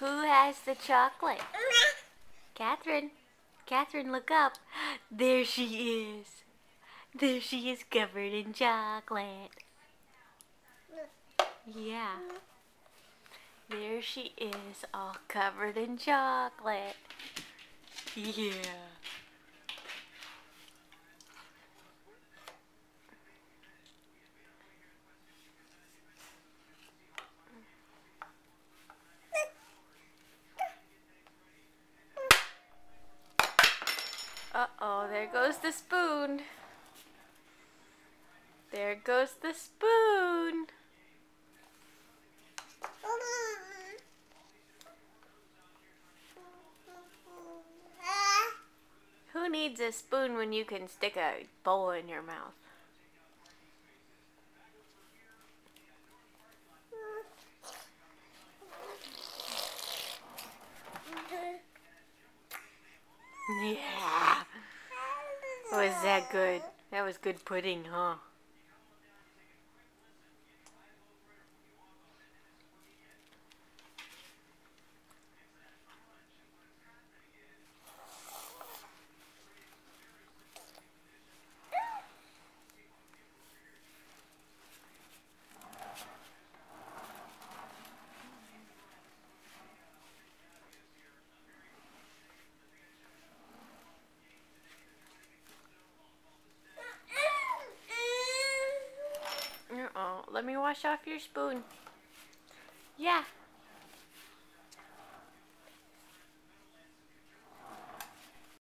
Who has the chocolate? Catherine. Catherine, look up. There she is. There she is, covered in chocolate. Yeah. There she is, all covered in chocolate. Yeah. Uh-oh, there goes the spoon. There goes the spoon. Who needs a spoon when you can stick a bowl in your mouth? Yeah. Was that good? That was good pudding, huh? Uh-oh. Let me wash off your spoon. Yeah.